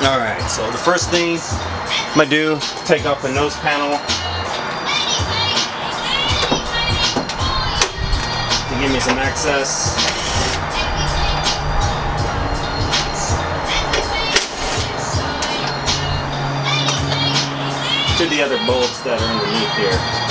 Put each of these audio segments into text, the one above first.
Alright, so the first thing I'm going to do, take off the nose panel to give me some access. To the other bolts that are underneath here.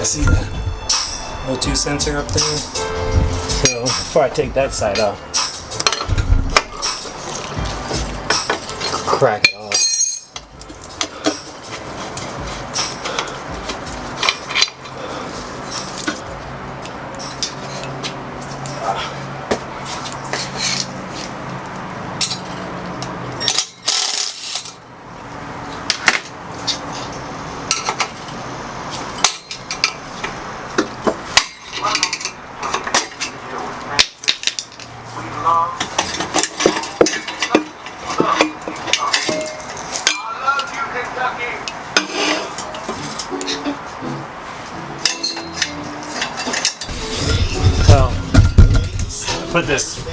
See that O2 sensor up there? So before I take that side off, crack it off.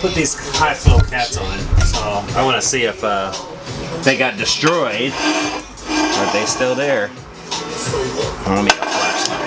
Put these high flow cats on, so I want to see if they got destroyed or if they still there. Let me get a flashlight.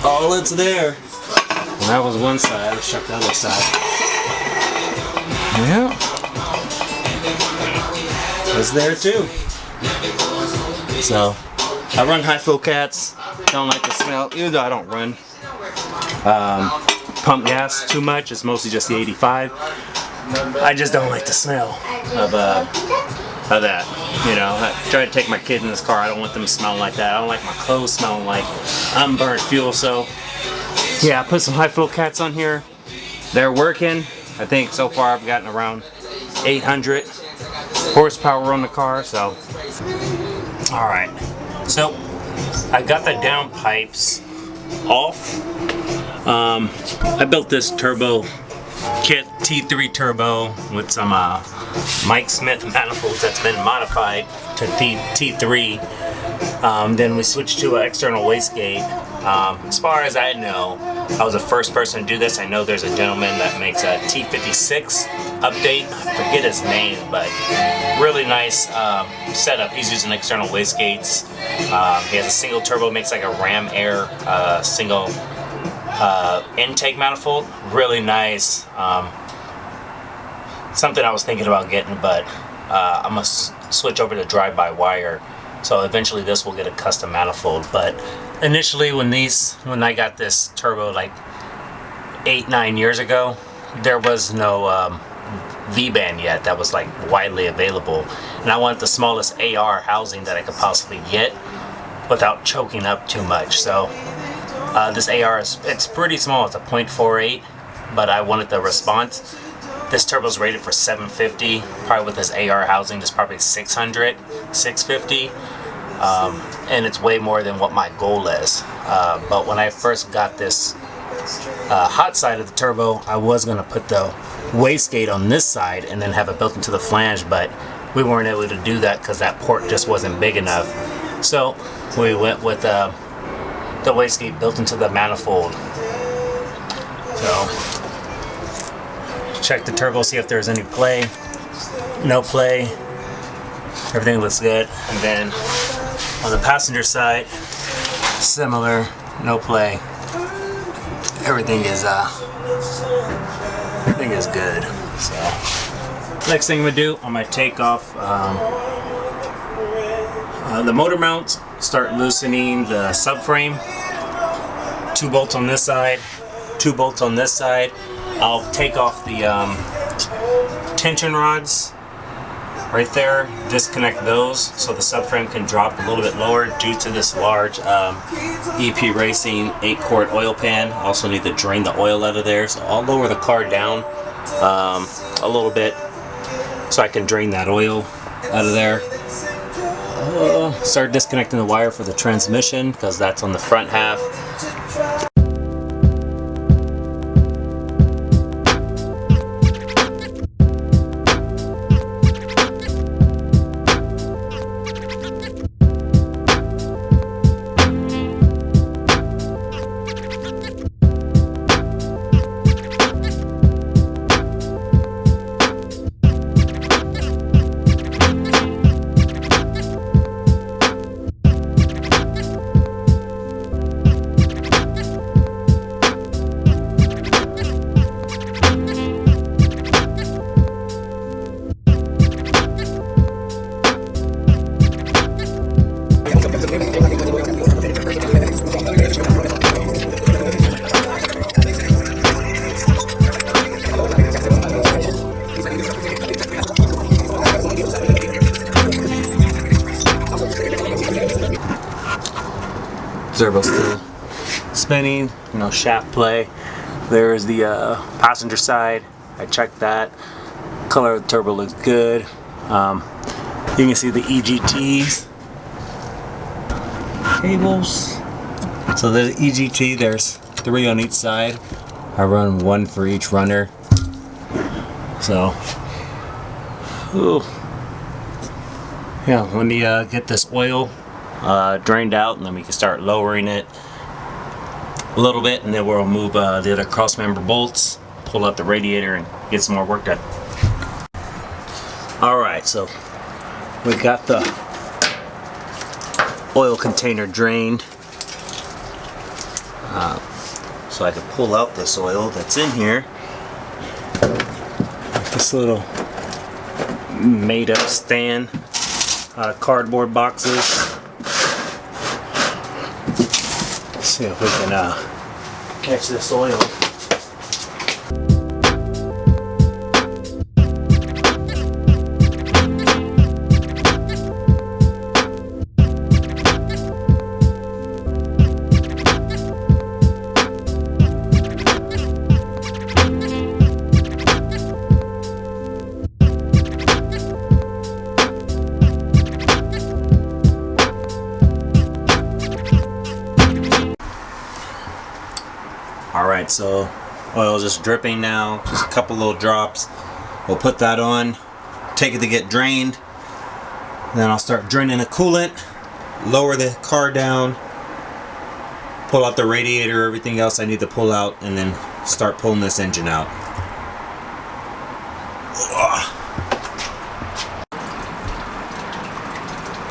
All it's there. And that was one side. Let's check the other side. Yeah. It's there too. So I run high flow cats. Don't like the smell. Even though I don't run pump gas too much. It's mostly just the 85. I just don't like the smell of that. You know, I try to take my kids in this car. I don't want them smelling like that. I don't like my clothes smelling like unburnt fuel. So yeah, I put some high flow cats on here. They're working. I think so far I've gotten around 800 horsepower on the car. So all right, so I got the down pipes off. I built this turbo kit, T3 turbo, with some Mike Smith manifolds that's been modified to T3. Then we switched to an external wastegate. As far as I know, I was the first person to do this. I know there's a gentleman that makes a T56 update. I forget his name, but really nice setup. He's using external wastegates. He has a single turbo, makes like a Ram Air single intake manifold. Really nice. Something I was thinking about getting, but I'm gonna switch over to drive-by-wire. So eventually this will get a custom manifold. But initially when I got this turbo like 8-9 years ago, there was no V-band yet that was like widely available, and I wanted the smallest AR housing that I could possibly get without choking up too much. So this AR it's pretty small. It's a 0.48, but I wanted the response. This turbo is rated for 750, probably with this AR housing, just probably 600, 650, and it's way more than what my goal is. But when I first got this hot side of the turbo, I was going to put the wastegate on this side and then have it built into the flange, but we weren't able to do that because that port just wasn't big enough. So we went with the wastegate built into the manifold. So check the turbo, see if there's any play. no play. Everything looks good. And then on the passenger side, similar, no play. Everything is good. So next thing I'm gonna do, I'm gonna take off the motor mounts, start loosening the subframe. 2 bolts on this side, 2 bolts on this side. I'll take off the tension rods right there, disconnect those so the subframe can drop a little bit lower due to this large EP Racing 8-quart oil pan. Also need to drain the oil out of there, so I'll lower the car down a little bit so I can drain that oil out of there. Start disconnecting the wire for the transmission because that's on the front half. Servo still spinning, shaft play. There's the passenger side. I checked that. Color of the turbo looks good. You can see the EGTs. Cables. So there's EGT, there's 3 on each side. I run 1 for each runner. So, yeah, let me get this oil drained out, and then we can start lowering it a little bit, and then we'll move the other cross member bolts, pull out the radiator, and get some more work done. Alright, so we got the oil container drained, so I can pull out this oil that's in here. This little made up stand out of cardboard boxes. See if we can catch this oil. Alright, so oil is just dripping now, just a couple little drops. We'll put that on, take it to get drained, then I'll start draining the coolant, lower the car down, pull out the radiator, everything else I need to pull out, and then start pulling this engine out.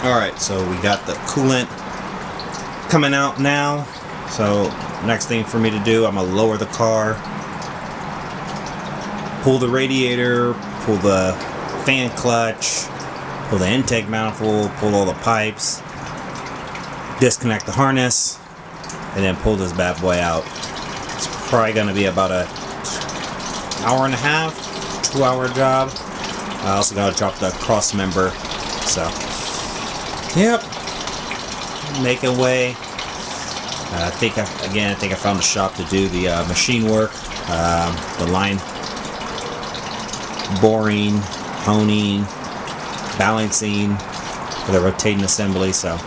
Alright, so we got the coolant coming out now. So next thing for me to do, I'm going to lower the car, pull the radiator, pull the fan clutch, pull the intake manifold, pull all the pipes, disconnect the harness, and then pull this bad boy out. It's probably going to be about an hour and a half, 2-hour job. I also got to drop the cross member. So, yep, making way. I think I found a shop to do the machine work, the line boring, honing, balancing for the rotating assembly. So.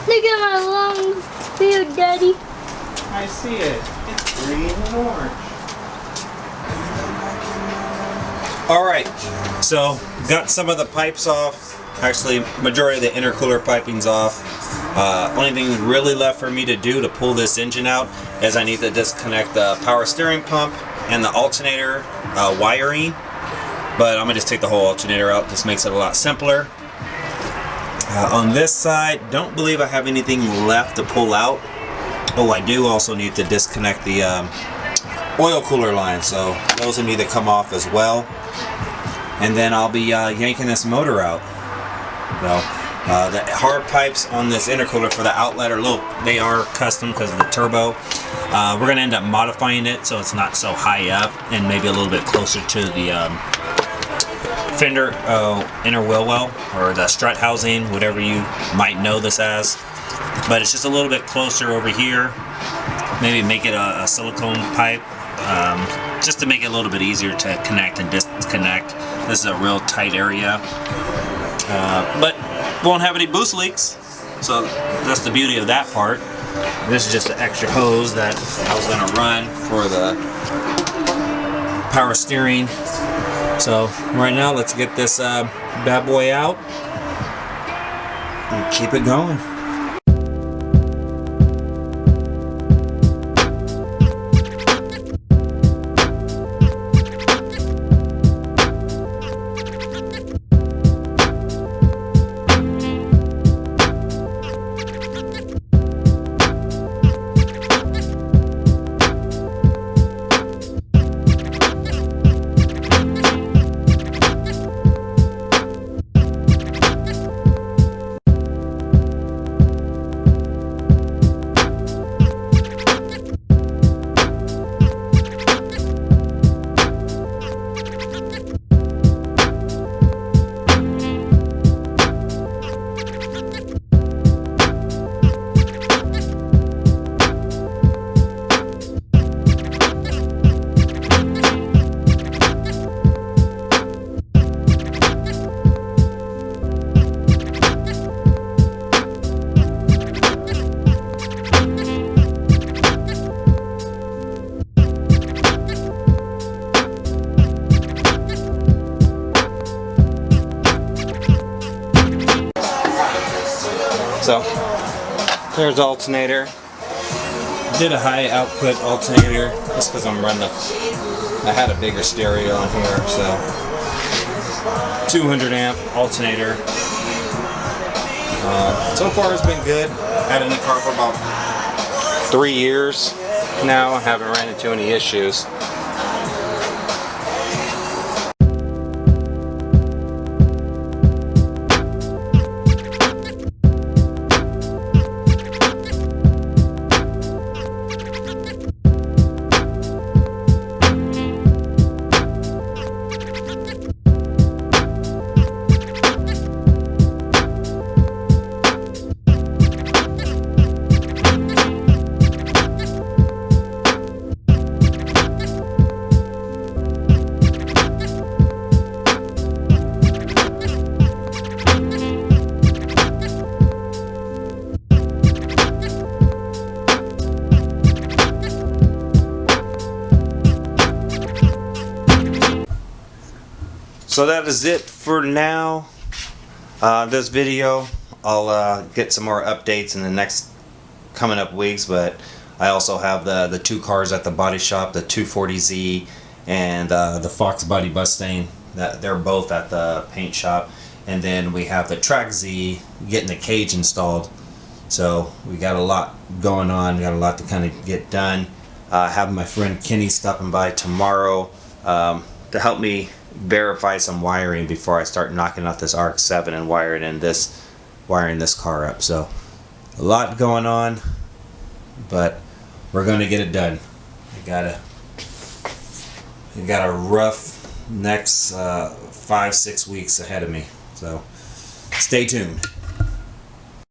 Look at my long beard, Daddy. I see it. It's green and orange. Alright, so got some of the pipes off. Actually, majority of the intercooler piping's off. Only thing really left for me to do to pull this engine out is I need to disconnect the power steering pump and the alternator wiring. But I'm going to just take the whole alternator out. This makes it a lot simpler. On this side, don't believe I have anything left to pull out. Oh, I do also need to disconnect the oil cooler line, so those will need to come off as well. And then I'll be yanking this motor out. So the hard pipes on this intercooler for the outlet are they are custom because of the turbo. We're going to end up modifying it so it's not so high up and maybe a little bit closer to the fender inner wheel well, or the strut housing, whatever you might know this as. But it's just a little bit closer over here. Maybe make it a silicone pipe, just to make it a little bit easier to connect and disconnect. This is a real tight area, but won't have any boost leaks, so that's the beauty of that part. This is just an extra hose that I was going to run for the power steering. So right now, let's get this bad boy out and keep it going. So there's the alternator. Did a high output alternator just because I'm running I had a bigger stereo on here, so 200 amp alternator. So far it's been good. Had it in the car for about 3 years now. I haven't ran into any issues. So that is it for now. This video, I'll get some more updates in the next coming up weeks, but I also have the two cars at the body shop, the 240Z and the Fox Body Mustang. They're both at the paint shop. And then we have the Track Z getting the cage installed. So we got a lot going on, we got a lot to kind of get done. Having my friend Kenny stopping by tomorrow to help me verify some wiring before I start knocking out this RX-7 and wiring this car up. So a lot going on, but we're going to get it done. I got a rough next 5-6 weeks ahead of me. So stay tuned.